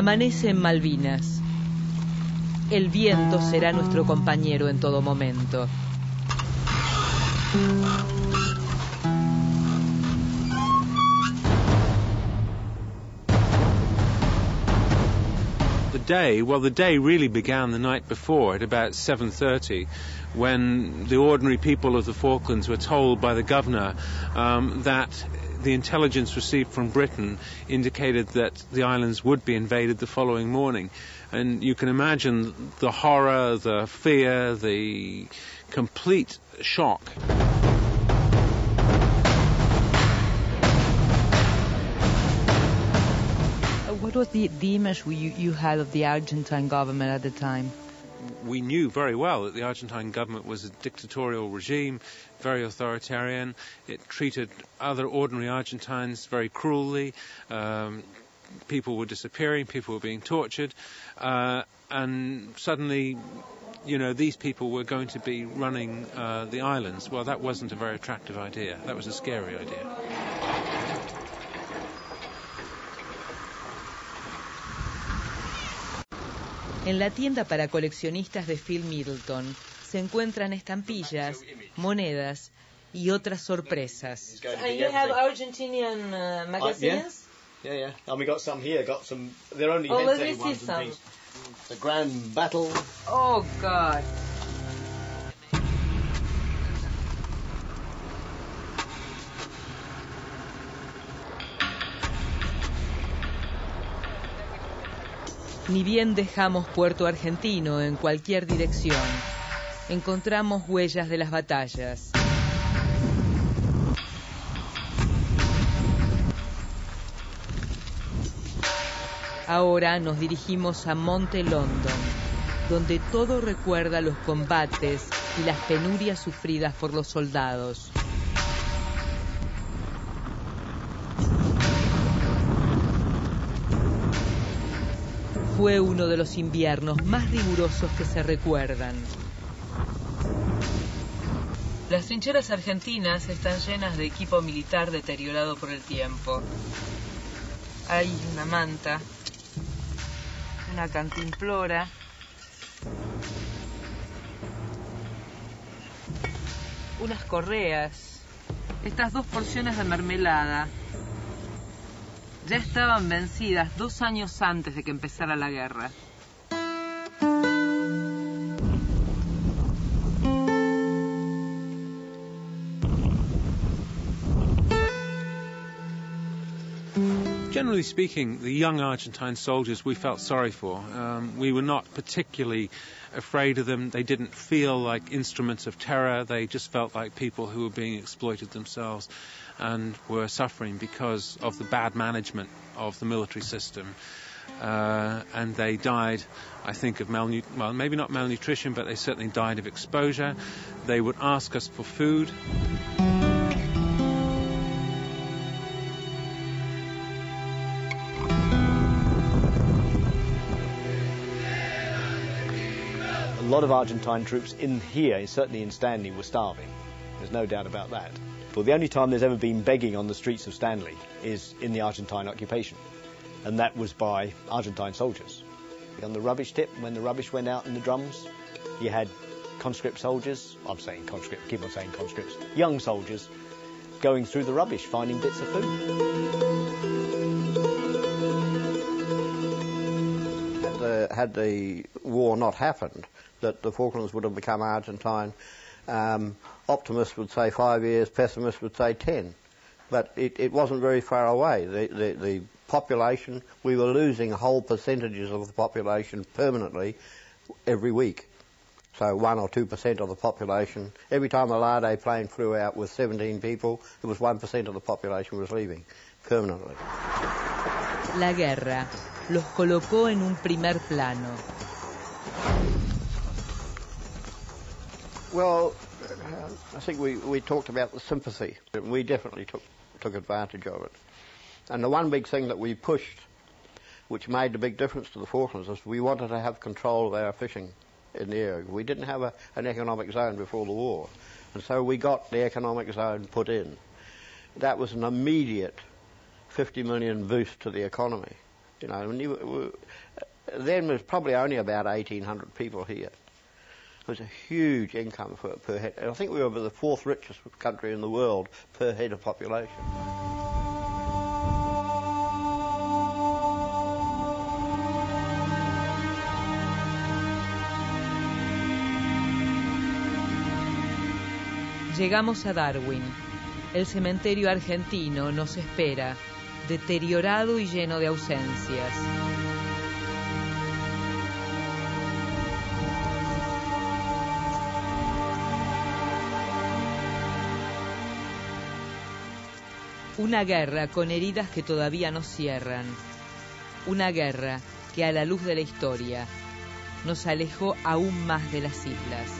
Amanece en Malvinas. El viento será nuestro compañero en todo momento. The day really began the night before at about 7:30, when the ordinary people of the Falklands were told by the governor that the intelligence received from Britain indicated that the islands would be invaded the following morning. And you can imagine the horror, the fear, the complete shock. What was the image you had of the Argentine government at the time? We knew very well that the Argentine government was a dictatorial regime, very authoritarian. It treated other ordinary Argentines very cruelly. People were disappearing, people were being tortured, and suddenly, you know, these people were going to be running the islands. Well, that wasn't a very attractive idea. That was a scary idea. En la tienda para coleccionistas de Phil Middleton se encuentran estampillas, monedas y otras sorpresas. And you have Argentinian magazines? Yeah. And we got some here. Got some. They're only let me head see ones some. and things. The Grand Battle. Oh, God. Ni bien dejamos Puerto Argentino en cualquier dirección, encontramos huellas de las batallas. Ahora nos dirigimos a Monte London, donde todo recuerda los combates y las penurias sufridas por los soldados. Fue uno de los inviernos más rigurosos que se recuerdan. Las trincheras argentinas están llenas de equipo militar deteriorado por el tiempo. Hay una manta, una cantimplora, unas correas, estas 2 porciones de mermelada. Ya estaban vencidas 2 años antes de que empezara la guerra. Generally speaking, the young Argentine soldiers we felt sorry for. We were not particularly afraid of them. They didn't feel like instruments of terror. They just felt like people who were being exploited themselves and were suffering because of the bad management of the military system. And they died, I think, of well, maybe not malnutrition, but they certainly died of exposure. They would ask us for food. A lot of Argentine troops in here, certainly in Stanley, were starving. There's no doubt about that. Well, the only time there's ever been begging on the streets of Stanley is in the Argentine occupation, and that was by Argentine soldiers. On the rubbish tip, when the rubbish went out in the drums, you had conscript soldiers, I'm saying conscript, keep on saying conscripts, young soldiers going through the rubbish, finding bits of food. Had the war not happened, that the Falklands would have become Argentine. Optimists would say 5 years, pessimists would say 10. But it wasn't very far away. The population, we were losing whole percentages of the population permanently every week. So 1 or 2% of the population. Every time a Larde plane flew out with 17 people, it was 1% of the population was leaving permanently. La guerra los colocó en un primer plano. Well, I think we talked about the sympathy. We definitely took advantage of it. And the one big thing that we pushed, which made a big difference to the Falklands, is we wanted to have control of our fishing in the area. We didn't have an economic zone before the war. And so we got the economic zone put in. That was an immediate 50 million boost to the economy. You know, then there's probably only about 1,800 people here. It was a huge income per head. And I think we were the 4th richest country in the world per head of population. Llegamos a Darwin. El cementerio argentino nos espera, deteriorado y lleno de ausencias. Una guerra con heridas que todavía no cierran. Una guerra que a la luz de la historia nos alejó aún más de las islas.